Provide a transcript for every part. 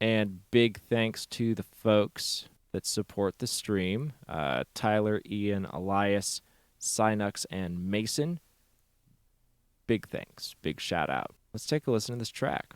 And big thanks to the folks that support the stream, Tyler, Ian, Elias, Sinux, and Mason. Big thanks. Big shout out. Let's take a listen to this track.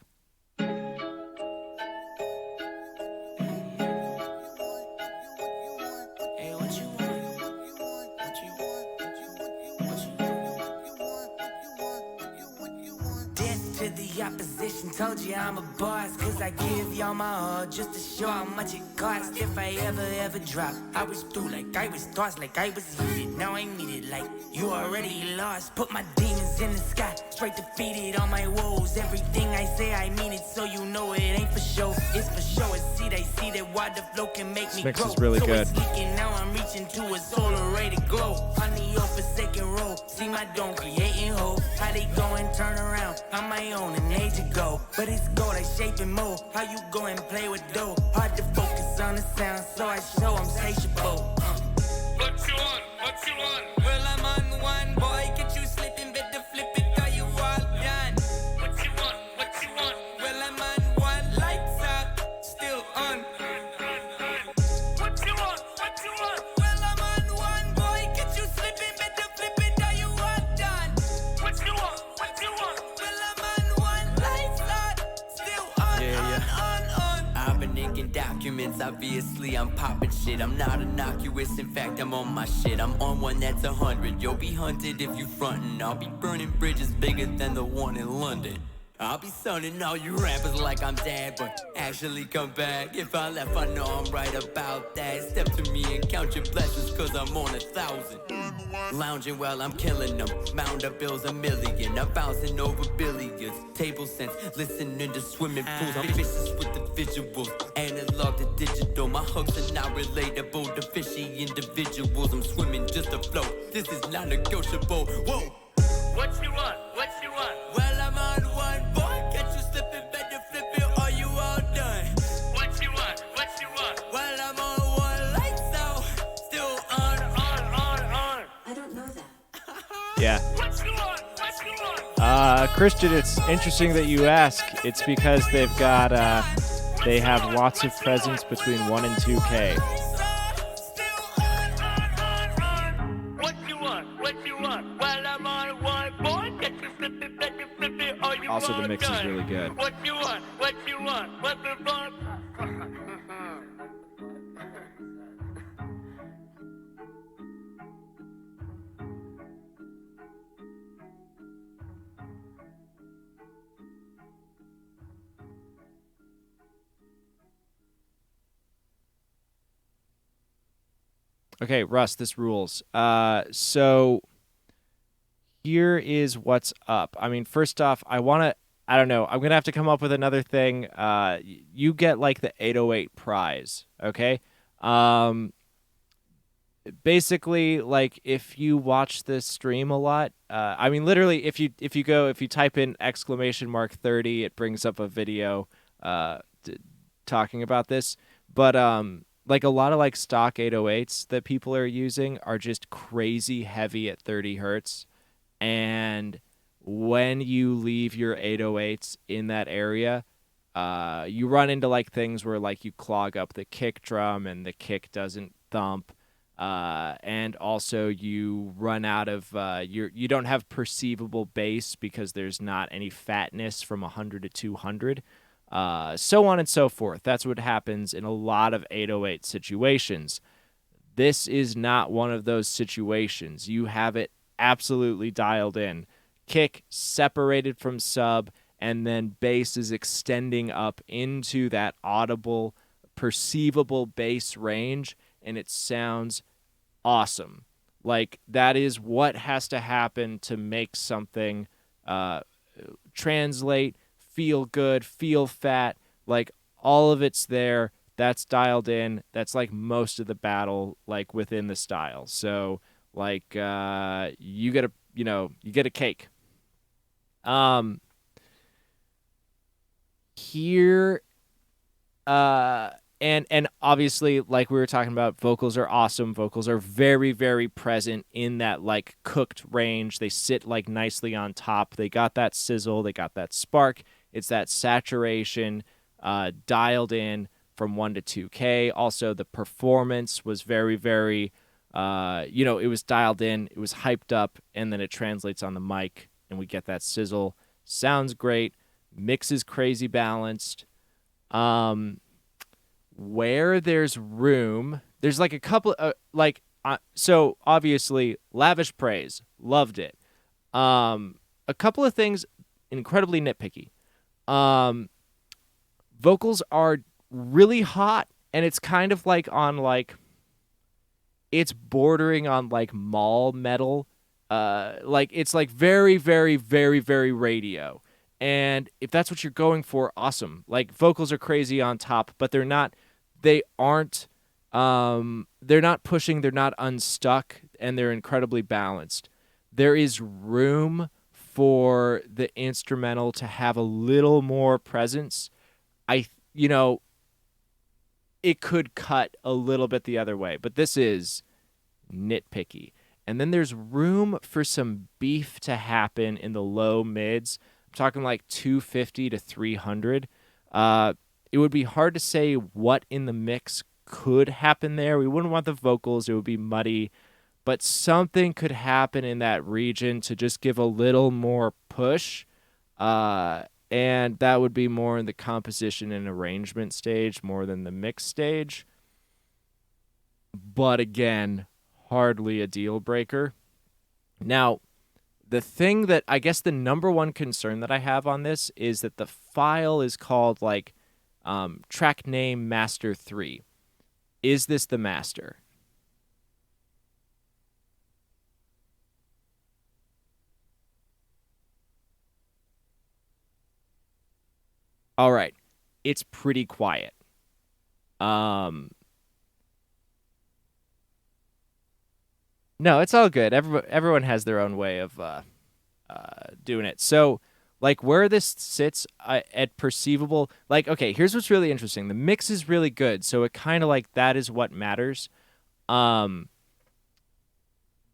Opposition told you I'm a boss, cause I give y'all my all just to show how much it costs. If I ever drop, I was through like I was tossed, like I was heated. Now I need it like you already lost. Put my demons in the sky, straight defeated on my woes. Everything I say I mean it, so you know it ain't for show. It's for show. It's see they see that why the flow can make me mix grow. is really so good. It's leaking, now I'm reaching to a solar rated glow. On the forsaken road, see my dome creating hope. How they go and turn around on my own an age ago. But it's gold, I shape and mold. How you go and play with dough? Hard to focus on the sound, so I show I'm satiable. What you want? What you want? Well, I'm on one, boy. Get you slipping, better flip it, are you all done? What you want? What you want? Well, I'm on one, lights out, still on. What you want? What you want? Well, I'm on one, boy. Get you slipping, better flip it, are you all done? What you want? What you want? Well, I'm on one, lights out, still on. I've been inking documents, obviously I'm popping shit. I'm not innocuous, in fact I'm on my shit. I'm on one that's 100, you'll be hunted if you frontin'. I'll be burning bridges bigger than the one in London. I'll be sunning all you rappers like I'm dead, but actually come back. If I left, I know I'm right about that. Step to me and count your blessings, cause I'm on 1,000. Lounging while I'm killing them. Mound up bills $1 million. I'm bouncing over billions. Table sense, listening to swimming pools. I'm vicious with the visuals. Analog to digital. My hooks are not relatable to fishy individuals. I'm swimming just to float. This is not negotiable. Whoa! What you want? What you want? Well, I'm on one, boy. Catch you slipping, better flip it. Are you all done? What you want? What you want? Well, I'm on one, lights out, still on. On. I don't know that. Yeah. What you want? What you want? Christian, it's interesting that you ask. It's because they've got, they have lots of presence between 1 and 2K. What you want? What you want? Well, I'm on one, boy. Get you flipping, get you flipping. Are you Also, the all mix is done? really good. What you want? What you want? What the fuck? Okay, Russ, this rules. So here is what's up. I mean, first off, I don't know, I'm going to have to come up with another thing. You get like the 808 prize, okay? Basically, like if you watch this stream a lot, I mean, literally, if you type in !30, it brings up a video talking about this. But like a lot of like stock 808s that people are using are just crazy heavy at 30 hertz. And when you leave your 808s in that area, you run into like things where like you clog up the kick drum and the kick doesn't thump. And also you run out of, you don't have perceivable bass because there's not any fatness from 100 to 200. So on and so forth. That's what happens in a lot of 808 situations. This is not one of those situations. You have it absolutely dialed in. Kick separated from sub, and then bass is extending up into that audible, perceivable bass range, and it sounds awesome. Like, that is what has to happen to make something translate, feel good, feel fat. Like, all of it's there. That's dialed in. That's like most of the battle, like within the style. So like you get a cake. Here and obviously, like we were talking about, vocals are awesome. Vocals are very, very present in that like cooked range. They sit like nicely on top. They got that sizzle, they got that spark. It's that saturation. dialed in from 1 to 2K. Also, the performance was very, very, it was dialed in, it was hyped up, and then it translates on the mic, and we get that sizzle. Sounds great. Mix is crazy balanced. Where there's room, there's like a couple, so obviously, lavish praise. Loved it. A couple of things, incredibly nitpicky. Vocals are really hot, and it's kind of like on it's bordering on like mall metal. It's like very, very, very, very radio. And if that's what you're going for, awesome. Like, vocals are crazy on top, but they're not pushing, they're not unstuck, and they're incredibly balanced. There is room for the instrumental to have a little more presence. It could cut a little bit the other way, but this is nitpicky. And then there's room for some beef to happen in the low mids. I'm talking like 250 to 300. It would be hard to say what in the mix could happen there. We wouldn't want the vocals. It would be muddy. But something could happen in that region to just give a little more push. And that would be more in the composition and arrangement stage more than the mix stage. But again, hardly a deal breaker. Now, the thing that I guess the number one concern that I have on this is that the file is called track name master 3. Is this the master? All right. It's pretty quiet. No, it's all good. Everyone has their own way of doing it. So, where this sits at perceivable, okay, here's what's really interesting. The mix is really good, so it kind of that is what matters. And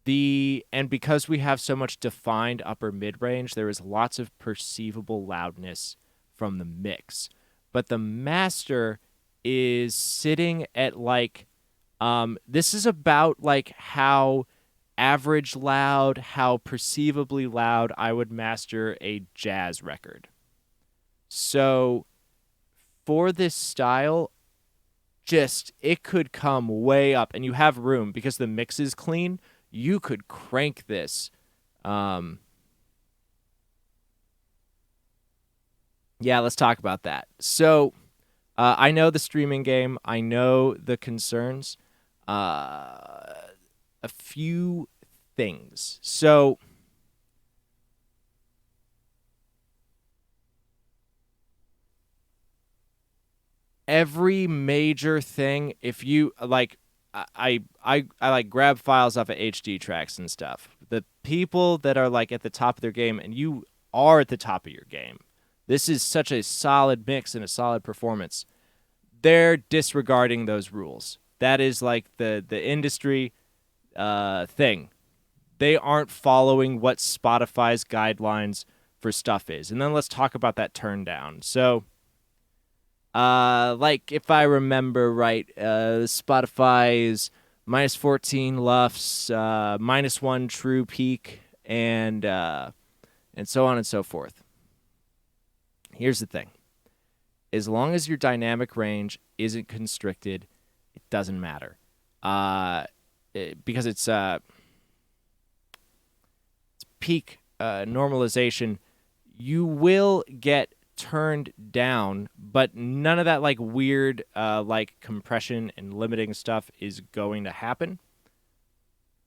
because we have so much defined upper mid range, there is lots of perceivable loudness from the mix. But the master is sitting at this is about how average loud, how perceivably loud I would master a jazz record. So for this style, it could come way up, and you have room because the mix is clean. You could crank this. Yeah, let's talk about that. So I know the streaming game. I know the concerns. A few things. So every major thing, if you I grab files off of HD tracks and stuff. The people that are at the top of their game, and you are at the top of your game, this is such a solid mix and a solid performance. They're disregarding those rules. That is the industry thing. They aren't following what Spotify's guidelines for stuff is. And then let's talk about that turn down. So, if I remember right, Spotify is minus 14 LUFS, minus 1 true peak, and so on and so forth. Here's the thing. As long as your dynamic range isn't constricted, it doesn't matter. Because it's peak normalization, you will get turned down, but none of that weird compression and limiting stuff is going to happen.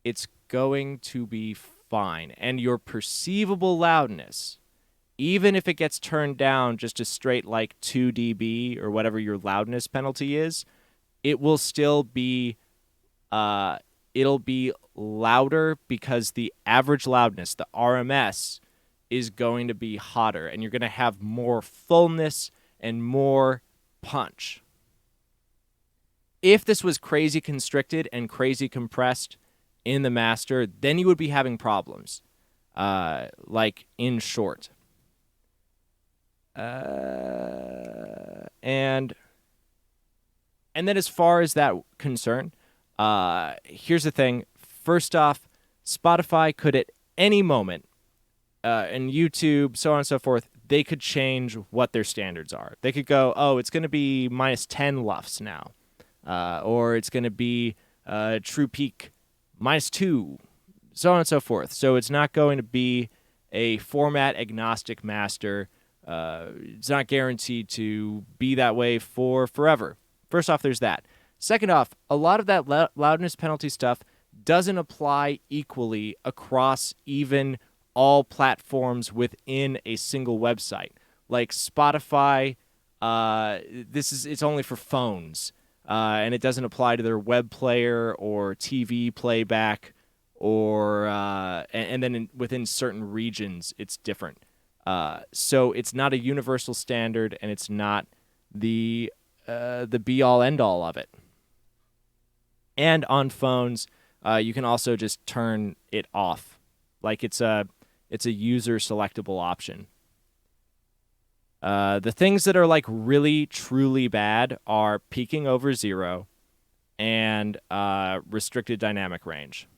It's going to be fine. And your perceivable loudness, even if it gets turned down just a straight 2 dB or whatever your loudness penalty is, it will still be it'll be louder because the average loudness, the RMS, is going to be hotter, and you're going to have more fullness and more punch. If this was crazy constricted and crazy compressed in the master, then you would be having problems, in short. And then as far as that concerned, here's the thing. First off, Spotify could at any moment, and YouTube, so on and so forth, they could change what their standards are. They could go, oh, it's going to be minus 10 LUFS now. Or it's going to be True Peak minus 2, so on and so forth. So it's not going to be a format agnostic master. It's not guaranteed to be that way for forever. First off, there's that. Second off, a lot of that loudness penalty stuff doesn't apply equally across even all platforms within a single website. Like Spotify, it's only for phones, and it doesn't apply to their web player or TV playback, or and then within certain regions it's different. So it's not a universal standard, and it's not the be-all, end-all of it. And on phones, you can also just turn it off. Like it's a user selectable option. The things that are like really, truly bad are peaking over 0 and restricted dynamic range.